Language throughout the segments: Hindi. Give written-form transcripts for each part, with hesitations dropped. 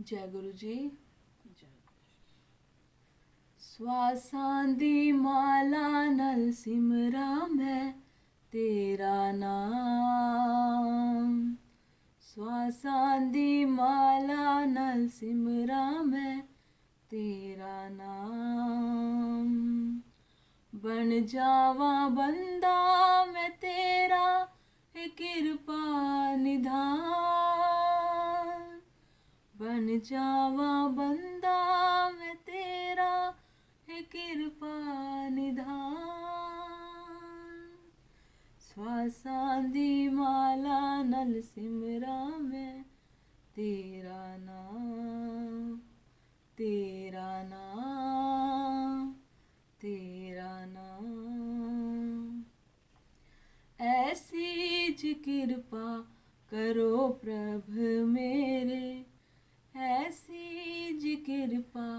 जय गुरु जी। श्वासां दी माला नल सिमरा मैं तेरा नाम। श्वासां दी माला नल सिमरा मैं तेरा नाम। बन जावा बंदा मैं तेरा है कृपा निधान। बन जावा बंदा मैं तेरा है कृपा निधान। श्वासां दी माला नल सिमरा मैं तेरा नाम, तेरा नाम, तेरा नाम। ऐसी ज कृपा करो प्रभु मेरे, ऐसी ज कृपा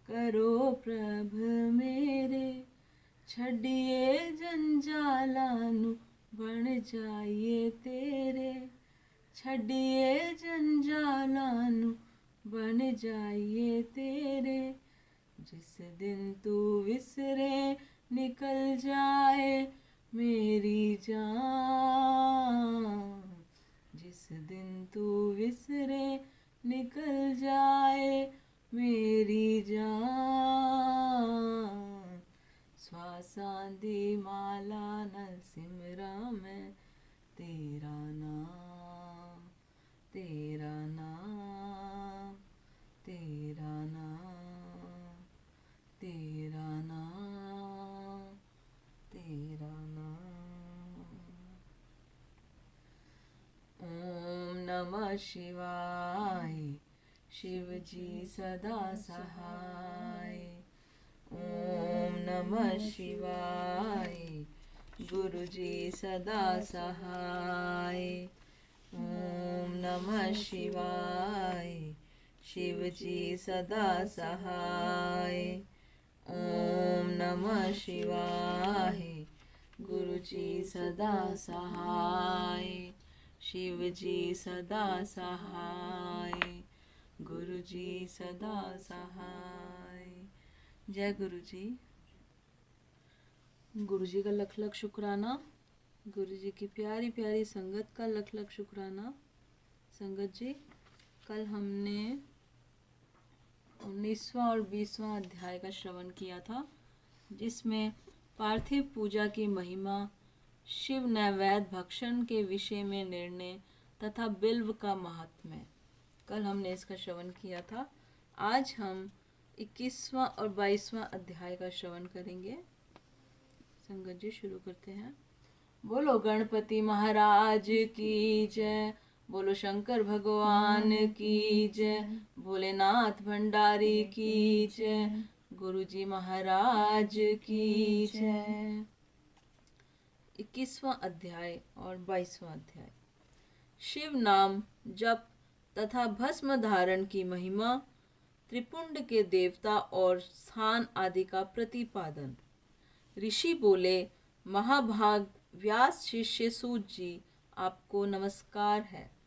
करो प्रभु मेरे। छड़िए जंजालानू बन जाइए तेरे, छड़िए जंजालानू बन जाइए तेरे। जिस दिन तू विसरे निकल जाए मेरी जान। जिस दिन तू विसरे निकल जाए मेरी जान। श्वासां दी माला नल सिमरा मैं तेरा नाम, तेरा नाम, तेरा नाम, तेरा नाम, तेरा नाम। ओम नमः शिवाय, शिव जी सदा सहाय। ओम नमः शिवाय, गुरु जी सदा सहाय। ओम नमः शिवाय, शिव जी सदा सहाय। ओम नमः शिवाय, गुरु जी सदा सहाय। शिव जी सदा सहाय, गुरु जी सदा सहाय। जय गुरु जी। गुरु जी का लख लख शुक्राना। गुरु जी की प्यारी प्यारी संगत का लख लख शुक्राना। संगत जी, कल हमने 19वां और 20वां अध्याय का श्रवण किया था, जिसमें पार्थिव पूजा की महिमा, शिव नैवेद्य भक्षण के विषय में निर्णय तथा बिल्व का महात्म्य, कल हमने इसका श्रवण किया था। आज हम 21वां और 22वां अध्याय का श्रवण करेंगे। संगत जी, शुरू करते हैं। बोलो गणपति महाराज की जय, बोलो शंकर भगवान की जय, भोलेनाथ भंडारी की जय, गुरु जी महाराज की जय। 21वां अध्याय और 22वां अध्याय। शिव नाम जप तथा भस्म धारण की महिमा, त्रिपुंड के देवता और स्थान आदि का प्रतिपादन। ऋषि बोले, महाभाग व्यास शिष्य सूत जी, आपको नमस्कार है।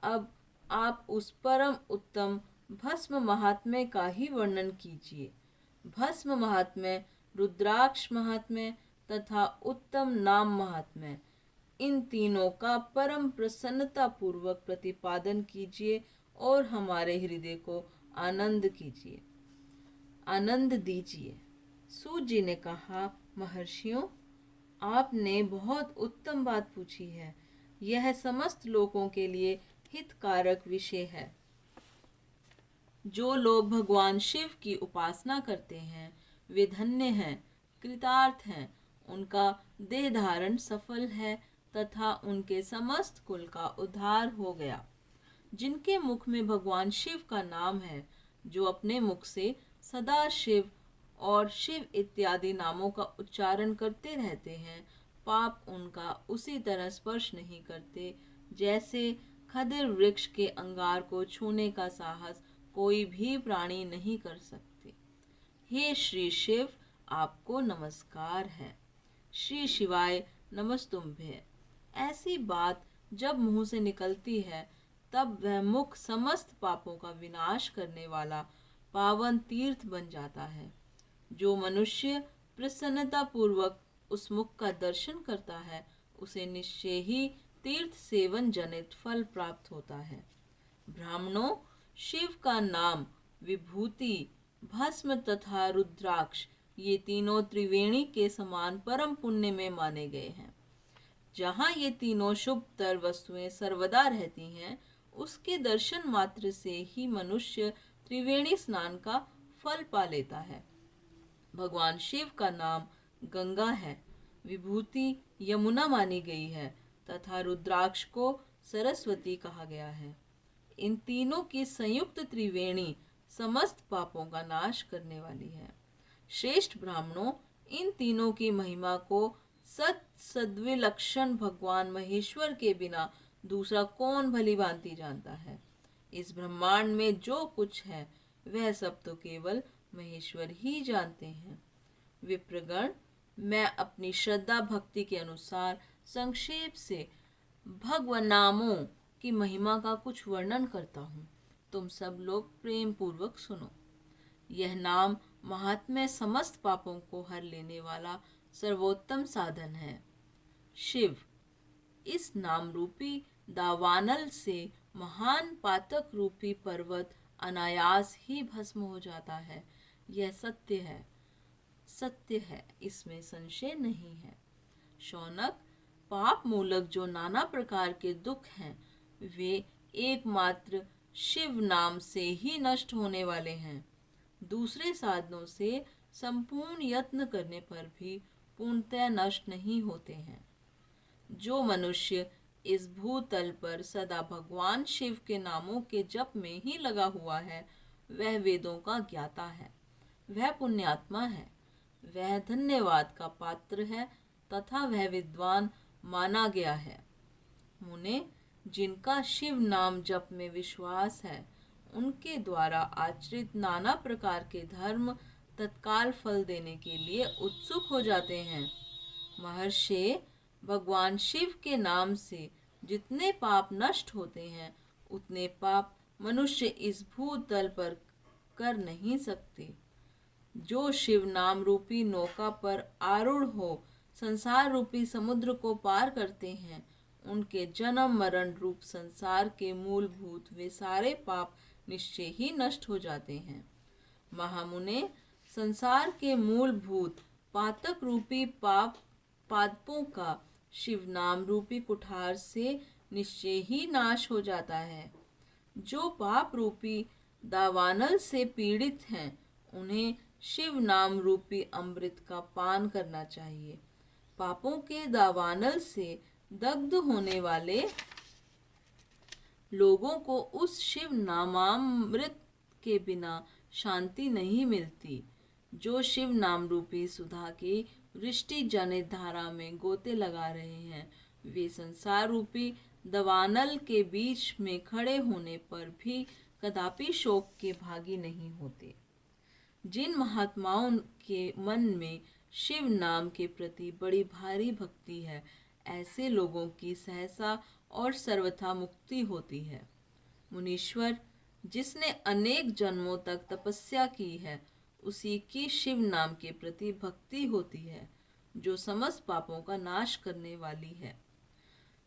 अब आप उस परम उत्तम भस्म महात्म्य का ही वर्णन कीजिए। भस्म महात्म्य, रुद्राक्ष महात्म्य तथा उत्तम नाम महात्म्य, इन तीनों का परम प्रसन्नता पूर्वक प्रतिपादन कीजिए और हमारे हृदय को आनंद कीजिए, आनंद दीजिए। सूत जी ने कहा, महर्षियों, आपने बहुत उत्तम बात पूछी है। यह समस्त लोगों के लिए हितकारक विषय है। जो लोग भगवान शिव की उपासना करते हैं वे धन्य हैं, कृतार्थ हैं। उनका देह धारण सफल है तथा उनके समस्त कुल का उद्धार हो गया। जिनके मुख में भगवान शिव का नाम है, जो अपने मुख से सदा शिव और शिव इत्यादि नामों का उच्चारण करते रहते हैं, पाप उनका उसी तरह स्पर्श नहीं करते जैसे खदिर वृक्ष के अंगार को छूने का साहस कोई भी प्राणी नहीं कर सकते। हे श्री शिव, आपको नमस्कार है। श्री शिवाय नमस्तुभ्य। ऐसी बात जब मुंह से निकलती है तब वह मुख समस्त पापों का विनाश करने वाला पावन तीर्थ बन जाता है। जो मनुष्य प्रसन्नता पूर्वक उस मुख का दर्शन करता है, उसे निश्चय ही तीर्थ सेवन जनित फल प्राप्त होता है। ब्राह्मणों, शिव का नाम, विभूति, भस्म तथा रुद्राक्ष ये तीनों त्रिवेणी के समान परम पुण्य में माने गए हैं। जहाँ ये तीनों शुभतर वस्तुएं सर्वदा रहती हैं, उसके दर्शन मात्र से ही मनुष्य त्रिवेणी स्नान का फल पा लेता है। भगवान शिव का नाम गंगा है, विभूति यमुना मानी गई है तथा रुद्राक्ष को सरस्वती कहा गया है। इन तीनों की संयुक्त त्रिवेणी समस्त पापों का नाश करने वाली है। श्रेष्ठ ब्राह्मणों, इन तीनों की महिमा को सद्विलक्षण भगवान महेश्वर के बिना दूसरा कौन भली भांति जानता है। इस ब्रह्मांड में जो कुछ है वह सब तो केवल महेश्वर ही जानते हैं। विप्रगण, मैं अपनी श्रद्धा भक्ति के अनुसार संक्षेप से भगवान नामों की महिमा का कुछ वर्णन करता हूँ। तुम सब लोग प्रेम पूर्वक सुनो। यह नाम महात्म्य समस्त पापों को हर लेने वाला सर्वोत्तम साधन है। शिव, इस नाम रूपी दावानल से महान पातक रूपी पर्वत अनायास ही भस्म हो जाता है। यह सत्य है, सत्य है, इसमें संशय नहीं है। शौनक, पाप मूलक जो नाना प्रकार के दुख हैं, वे एकमात्र शिव नाम से ही नष्ट होने वाले हैं। दूसरे साधनों से संपूर्ण यत्न करने पर भी पूर्णतः नष्ट नहीं होते हैं। जो मनुष्य इस भूतल पर सदा भगवान शिव के नामों के जप में ही लगा हुआ है, वह वेदों का ज्ञाता है, वह पुण्यात्मा है, वह धन्यवाद का पात्र है तथा वह विद्वान माना गया है। मुने, जिनका शिव नाम जप में विश्वास है, उनके द्वारा आचरित नाना प्रकार के धर्म तत्काल फल देने के लिए उत्सुक हो जाते हैं। महर्षि, भगवान शिव के नाम से जितने पाप नष्ट होते हैं, उतने पाप मनुष्य इस भूतल पर कर नहीं सकते। जो शिव नाम रूपी नौका पर आरूढ़ हो संसार रूपी समुद्र को पार करते हैं, उनके जन्म मरण रूप संसार के मूलभूत वे सारे पाप निश्चय ही नष्ट हो जाते हैं। महामुने, संसार के मूलभूत पातक रूपी पापों का शिव नाम रूपी कुठार से निश्चय ही नाश हो जाता है। जो पाप रूपी दावानल से पीड़ित हैं, उन्हें शिव नाम रूपी अमृत का पान करना चाहिए। पापों के दावानल से दग्ध होने वाले लोगों को उस शिव नामामृत के बिना शांति नहीं मिलती। जो शिव नाम रूपी सुधा की वृष्टि जनित धारा में गोते लगा रहे हैं, वे संसार रूपी दवानल के बीच में खड़े होने पर भी कदापि शोक के भागी नहीं होते। जिन महात्माओं के मन में शिव नाम के प्रति बड़ी भारी भक्ति है, ऐसे लोगों की सहसा और सर्वथा मुक्ति होती है। मुनीश्वर, जिसने अनेक जन्मों तक तपस्या की है, उसी की शिव नाम के प्रति भक्ति होती है, जो समस्त पापों का नाश करने वाली है।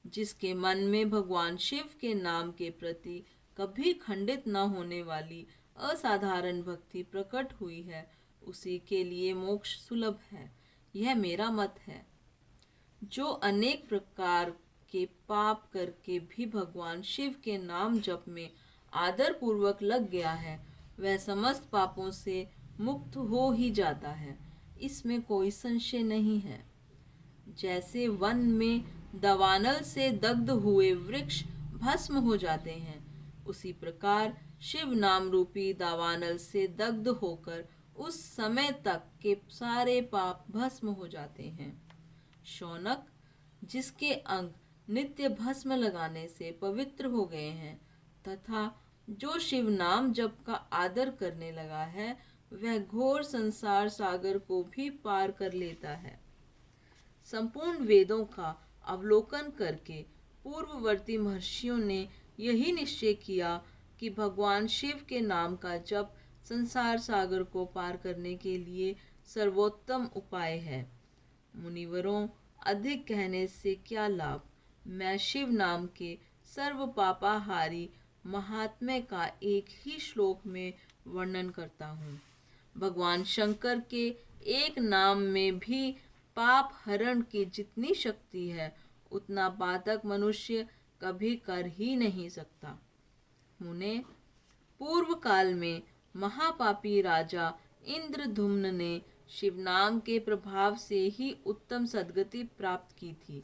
जिसके मन में भगवान शिव के नाम के प्रति कभी खंडित न होने वाली असाधारण भक्ति प्रकट हुई है, उसी के लिए मोक्ष सुलभ है। यह मेरा मत है। जो अनेक प्रकार के पाप करके भी भगवान शिव के नाम जप में आदर पूर्वक लग गया है, वह समस्त पापों से मुक्त हो ही जाता है, इसमें कोई संशय नहीं है। जैसे वन में दवानल से दग्ध हुए वृक्ष भस्म हो जाते हैं, उसी प्रकार शिव नाम रूपी दावानल से दग्ध होकर उस समय तक के सारे पाप भस्म हो जाते हैं। शौनक, जिसके अंग नित्य भस्म लगाने से पवित्र हो गए हैं तथा जो शिव नाम जप का आदर करने लगा है, वह घोर संसार सागर को भी पार कर लेता है। संपूर्ण वेदों का अवलोकन करके पूर्ववर्ती महर्षियों ने यही निश्चय किया कि भगवान शिव के नाम का जप संसार सागर को पार करने के लिए सर्वोत्तम उपाय है। मुनिवरों, अधिक कहने से क्या लाभ। मैं शिव नाम के सर्व पापाहारी महात्म्य का एक ही श्लोक में वर्णन करता हूँ। भगवान शंकर के एक नाम में भी पाप हरण की जितनी शक्ति है उतना पातक मनुष्य कभी कर ही नहीं सकता। मुने, पूर्व काल में महापापी राजा इंद्रधुम्न ने शिव नाम के प्रभाव से ही उत्तम सद्गति प्राप्त की थी।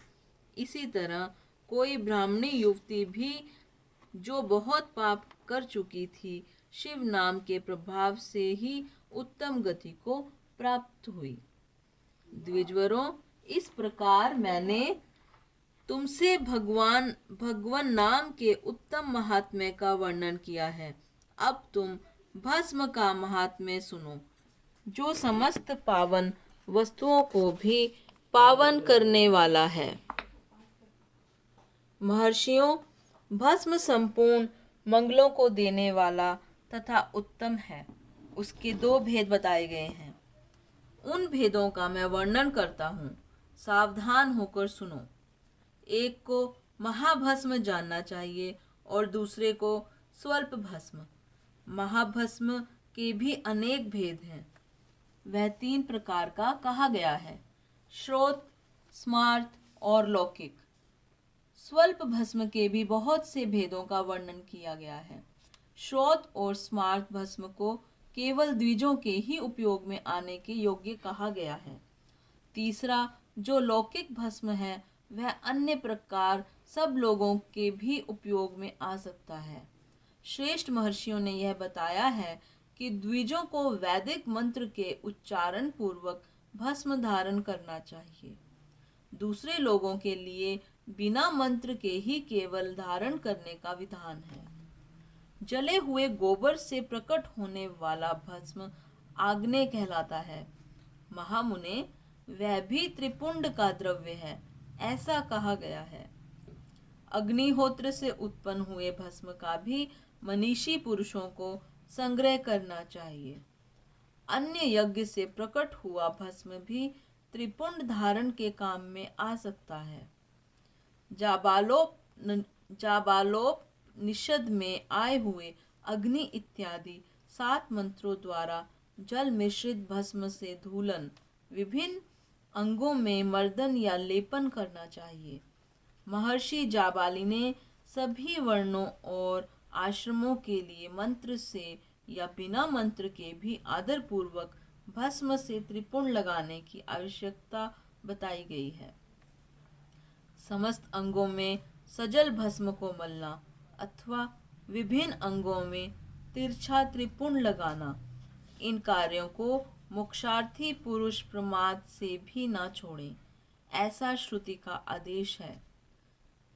इसी तरह कोई ब्राह्मणी युवती भी जो बहुत पाप कर चुकी थी, शिव नाम के प्रभाव से ही उत्तम गति को प्राप्त हुई। द्विजवरों, इस प्रकार मैंने तुमसे भगवान नाम के उत्तम महात्म्य का वर्णन किया है। अब तुम भस्म का महात्म्य सुनो, जो समस्त पावन वस्तुओं को भी पावन करने वाला है। महर्षियों, भस्म संपूर्ण मंगलों को देने वाला तथा उत्तम है। उसके 2 भेद बताए गए हैं। उन भेदों का मैं वर्णन करता हूँ, सावधान होकर सुनो। एक को महाभस्म जानना चाहिए और दूसरे को स्वल्प भस्म। महाभस्म के भी अनेक भेद हैं। वह 3 प्रकार का कहा गया है, श्रोत, स्मार्त और लौकिक। स्वल्प भस्म के भी बहुत से भेदों का वर्णन किया गया है। श्रोत और स्मार्त भस्म को केवल द्विजों के ही उपयोग में आने के योग्य कहा गया है। तीसरा, जो लौकिक भस्म है, वह अन्य प्रकार सब लोगों के भी उपयोग में आ सकता है। श्रेष्ठ महर्षियों ने यह बताया है कि द्विजों को वैदिक मंत्र के उच्चारण पूर्वक भस्म धारण करना चाहिए। दूसरे लोगों के लिए बिना मंत्र के ही केवल धारण करने का विधान है। जले हुए गोबर से प्रकट होने वाला भस्म आग्नेय कहलाता है। महामुने, वह भी त्रिपुंड का द्रव्य है, ऐसा कहा गया है। अग्निहोत्र से उत्पन्न हुए भस्म का भी मनीषी पुरुषों को संग्रह करना चाहिए। अन्य यज्ञ से प्रकट हुआ भस्म भी त्रिपुंड धारण के काम में आ सकता है। जाबालोपनिषद में आए हुए अग्नि इत्यादि 7 मंत्रों द्वारा जल मिश्रित भस्म से धूलन, विभिन्न अंगों में मर्दन या लेपन करना चाहिए। महर्षि जाबाली ने सभी वर्णों और आश्रमों के लिए मंत्र से या बिना मंत्र के भी आदर पूर्वक भस्म से त्रिपुंड लगाने की आवश्यकता बताई गई है। समस्त अंगों में सजल भस्म को मलना अथवा विभिन्न अंगों में तिरछा त्रिपुंड लगाना, इन कार्यों को मोक्षार्थी पुरुष प्रमाद से भी न छोड़ें, ऐसा श्रुति का आदेश है।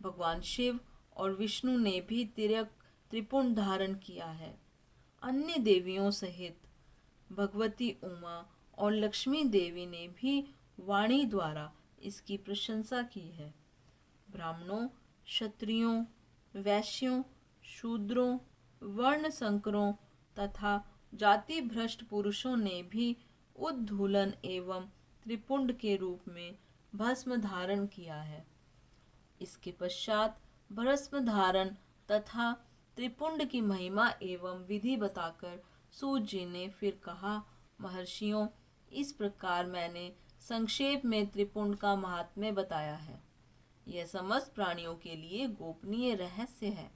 भगवान शिव और विष्णु ने भी तिर्यक त्रिपुंड धारण किया है। अन्य देवियों सहित भगवती उमा और लक्ष्मी देवी ने भी वाणी द्वारा इसकी प्रशंसा की है। ब्राह्मणों, क्षत्रियों, वैश्यों, शूद्रों, वर्ण संकरों तथा जाति भ्रष्ट पुरुषों ने भी उद्धूलन एवं त्रिपुंड के रूप में भस्म धारण किया है। इसके पश्चात भस्म धारण तथा त्रिपुंड की महिमा एवं विधि बताकर सूत जी ने फिर कहा, महर्षियों, इस प्रकार मैंने संक्षेप में त्रिपुंड का महात्म्य बताया है। यह समस्त प्राणियों के लिए गोपनीय रहस्य है,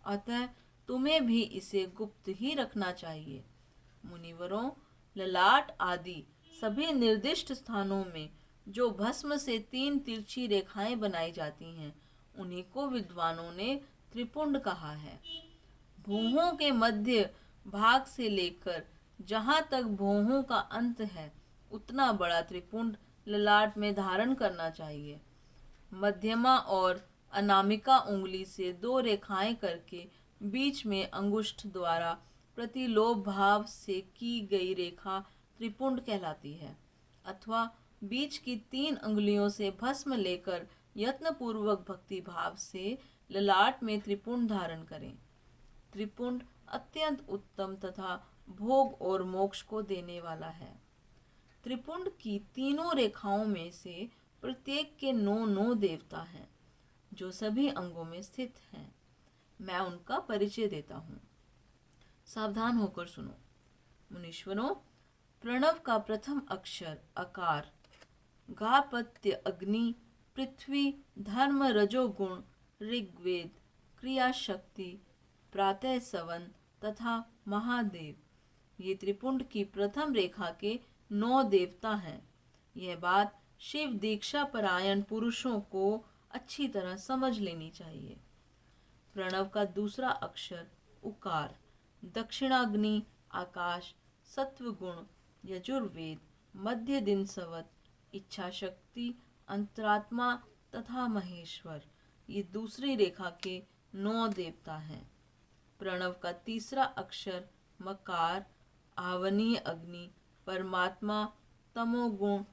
अतः तुम्हें भी इसे गुप्त ही रखना चाहिए। मुनिवरों, ललाट आदि सभी निर्दिष्ट स्थानों में जो भस्म से 3 तिरछी रेखाएं बनाई जाती हैं, उन्हीं को विद्वानों ने त्रिपुंड कहा है। भौहों के मध्य भाग से लेकर जहाँ तक भौहों का अंत है, उतना बड़ा त्रिपुंड ललाट में धारण करना चाहिए। मध्यमा और अनामिका उंगली से 2 रेखाएं करके बीच में अंगुष्ठ द्वारा प्रतिलोभ भाव से की गई रेखा त्रिपुंड कहलाती है। अथवा बीच की 3 अंगुलियों से भस्म लेकर यत्नपूर्वक भक्ति भाव से ललाट में त्रिपुंड धारण करें। त्रिपुंड अत्यंत उत्तम तथा भोग और मोक्ष को देने वाला है। त्रिपुंड की तीनों रेखाओं में से प्रत्येक के 9 देवता हैं जो सभी अंगों में स्थित हैं। मैं उनका परिचय देता हूँ, सावधान होकर सुनो। मुनीश्वरों, प्रणव का प्रथम अक्षर अकार, गार्हपत्य अग्नि, पृथ्वी, धर्म रजोगुण, ऋग्वेद, क्रिया शक्ति, प्रातः सवन तथा महादेव ये त्रिपुंड की प्रथम रेखा के 9 देवता हैं। यह बात शिव दीक्षा परायण पुरुषों को अच्छी तरह समझ लेनी चाहिए। प्रणव का दूसरा अक्षर उकार, दक्षिणाग्नि, आकाश, सत्वगुण, यजुर्वेद, मध्य दिन सवत, इच्छा शक्ति, अंतरात्मा तथा महेश्वर ये दूसरी रेखा के 9 देवता हैं। प्रणव का तीसरा अक्षर मकार, आवनीय अग्नि, परमात्मा, तमोगुण,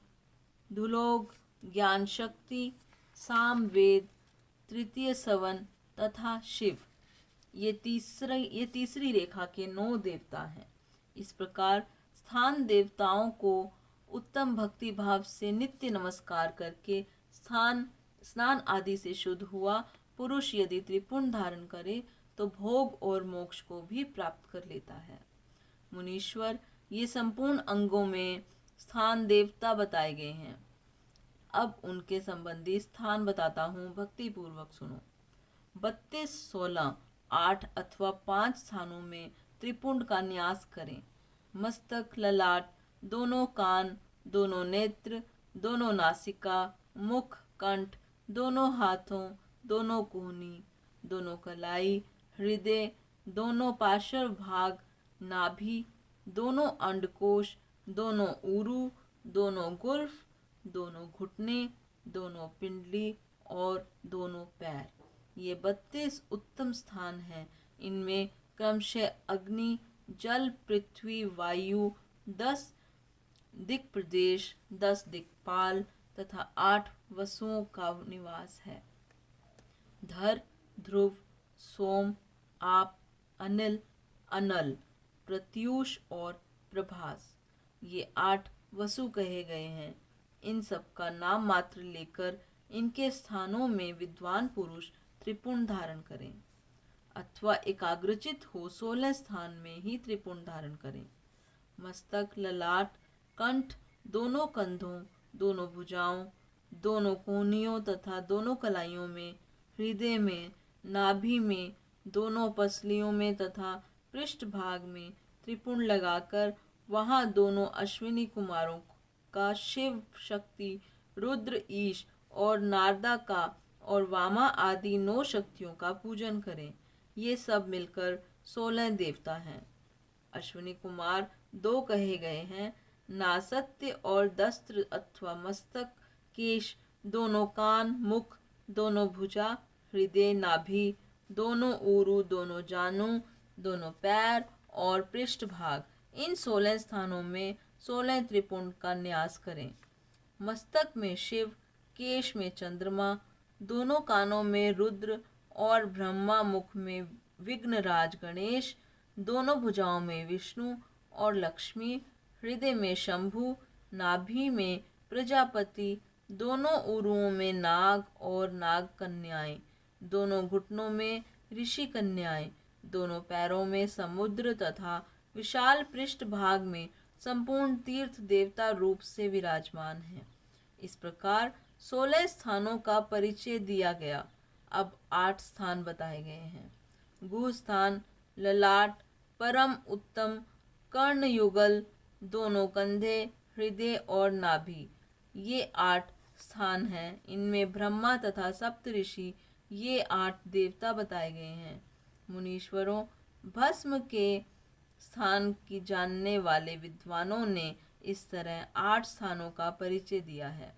धुलोक, ज्ञान शक्ति, सामवेद, तृतीय सवन तथा शिव ये तीसरी रेखा के 9 देवता हैं। इस प्रकार स्थान देवताओं को उत्तम भक्ति भाव से नित्य नमस्कार करके स्नान आदि से शुद्ध हुआ पुरुष यदि त्रिपुंड धारण करे तो भोग और मोक्ष को भी प्राप्त कर लेता है। मुनीश्वर, ये संपूर्ण अंगों में स्थान देवता बताए गए हैं। अब उनके संबंधी स्थान बताता हूँ, भक्ति पूर्वक सुनो। 32, 16, 8 अथवा 5 स्थानों में त्रिपुंड का न्यास करें। मस्तक, ललाट, दोनों कान, दोनों नेत्र, दोनों नासिका, मुख, कंठ, दोनों हाथों, दोनों कोहनी, दोनों कलाई, हृदय, दोनों पार्श्व भाग, नाभि, दोनों अंडकोश, दोनों ऊरु, दोनों गुल्फ, दोनों घुटने, दोनों पिंडली और दोनों पैर ये 32 उत्तम स्थान हैं। इनमें क्रमशः अग्नि, जल, पृथ्वी, वायु, 10 दिक् प्रदेश, 10 दिक्पाल तथा 8 वसुओं का निवास है। धर, ध्रुव, सोम, आप, अनिल, अनल, प्रत्यूष और प्रभास ये 8 वसु कहे गए हैं। इन सब का नाम मात्र लेकर इनके स्थानों में विद्वान पुरुष त्रिपुंड धारण करें अथवा एकाग्रचित हो 16 स्थान में ही त्रिपुंड धारण करें। मस्तक, ललाट, कंठ, दोनों कंधों, दोनों भुजाओं, दोनों कोहनियों तथा दोनों कलाइयों में, हृदय में, नाभि में, दोनों पसलियों में तथा पृष्ठ भाग में त्रिपुंड लगाकर वहां दोनों अश्विनी कुमारों का, शिव शक्ति, रुद्र, ईश और नारदा का और वामा आदि 9 शक्तियों का पूजन करें। ये सब मिलकर 16 देवता हैं। अश्विनी कुमार 2 कहे गए हैं, नासत्य और दस्त्र अथवा मस्तक, केश, दोनों कान, मुख, दोनों भुजा, हृदय, नाभि, दोनों ऊरु, दोनों जानु, दोनों पैर और पृष्ठ भाग इन 16 स्थानों में 16 त्रिपुंड का न्यास करें। मस्तक में शिव, केश में चंद्रमा, दोनों कानों में रुद्र और ब्रह्मा, मुख में विघ्नराज गणेश, दोनों भुजाओं में विष्णु और लक्ष्मी, हृदय में शंभु, नाभि में प्रजापति, दोनों उरुओं में नाग और नाग कन्याएं, दोनों घुटनों में ऋषि कन्याएं, दोनों पैरों में समुद्र तथा विशाल पृष्ठ भाग में संपूर्ण तीर्थ देवता रूप से विराजमान हैं। इस प्रकार 16 स्थानों का परिचय दिया गया। अब 8 स्थान बताए गए हैं। गुह स्थान, ललाट, परम उत्तम, कर्ण युगल, दोनों कंधे, हृदय और नाभि ये 8 स्थान हैं। इनमें ब्रह्मा तथा सप्तऋषि ये 8 देवता बताए गए हैं। मुनीश्वरों, भस्म के स्थान की जानने वाले विद्वानों ने इस तरह 8 स्थानों का परिचय दिया है।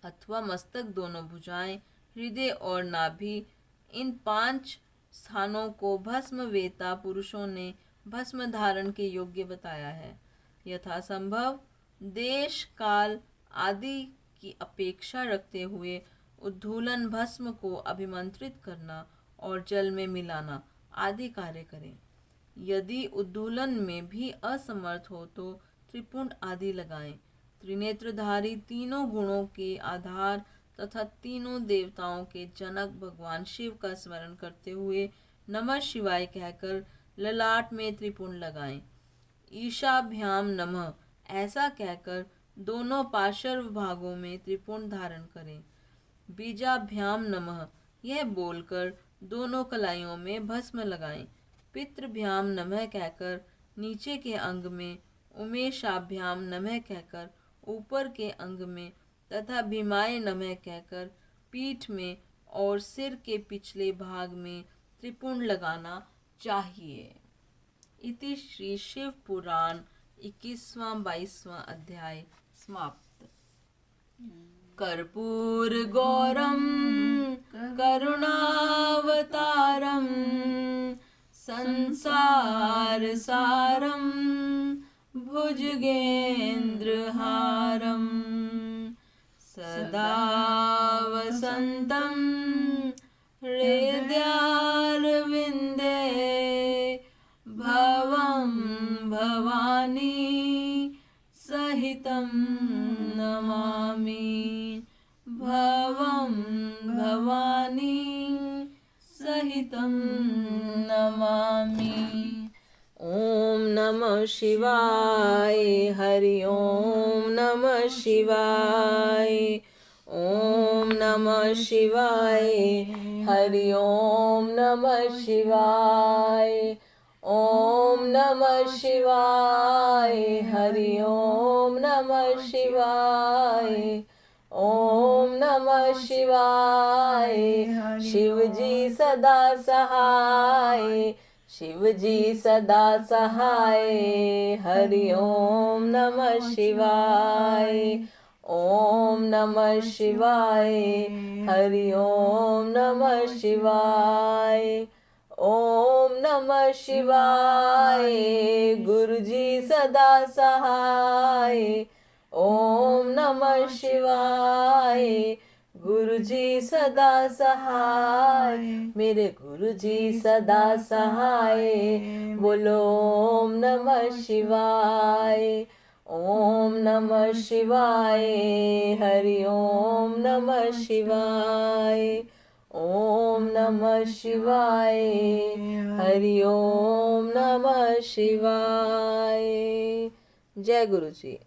अथवा मस्तक, दोनों भुजाएं, हृदय और नाभि इन 5 स्थानों को भस्म वेता पुरुषों ने भस्म धारण के योग्य बताया है। यथासंभव देश, काल आदि की अपेक्षा रखते हुए उद्धूलन भस्म को अभिमंत्रित करना और जल में मिलाना आदि कार्य करें। यदि उद्धूलन में भी असमर्थ हो तो त्रिपुंड आदि लगाएं। त्रिनेत्रधारी तीनों गुणों के आधार तथा तीनों देवताओं के जनक भगवान शिव का स्मरण करते हुए नमः शिवाय कहकर ललाट में त्रिपुंड लगाएं। ईशाभ्याम नमः ऐसा कहकर दोनों पार्श्व भागों में त्रिपुंड धारण करें। बीजाभ्याम नमः यह बोलकर दोनों कलाइयों में भस्म लगाएं। पितृभ्याम नमः कहकर नीचे के अंग में, उमेशाभ्याम नमः कहकर ऊपर के अंग में तथा भीमाय नमः कहकर पीठ में और सिर के पिछले भाग में त्रिपुंड लगाना चाहिए। इति श्री शिव पुराण 21वां-22वां अध्याय समाप्त। कर्पूर गौरम करुणावतारम संसार सारम भुजगेन्द्रहारम सदा वसंतं हृदयारविन्दे भवं भवानी सहितं नमामि। भवं भवानी सहितं नमामि। ओम नमः शिवाय। हरि ओम नमः शिवाय। ओम नमः शिवाय। हरि ओम नमः शिवाय। ओम नमः शिवाय। हरि ओम नमः शिवाय। ओम नमः शिवाय। शिव जी सदा सहाय। शिव जी सदा सहाय। हरि ओम नमः शिवाय। ओम नमः शिवाय। हरि ओम नमः शिवाय। ओम नमः शिवाय। गुरु जी सदा सहाय। ओम नमः शिवाय। गुरु जी सदा सहाय। मेरे गुरु जी सदा सहाय। बोलो ओम नमः शिवाय। ओम नमः शिवाय। हरि ओम नमः शिवाय। ओम नमः शिवाय। हरि ओम नमः शिवाय। जय गुरु जी।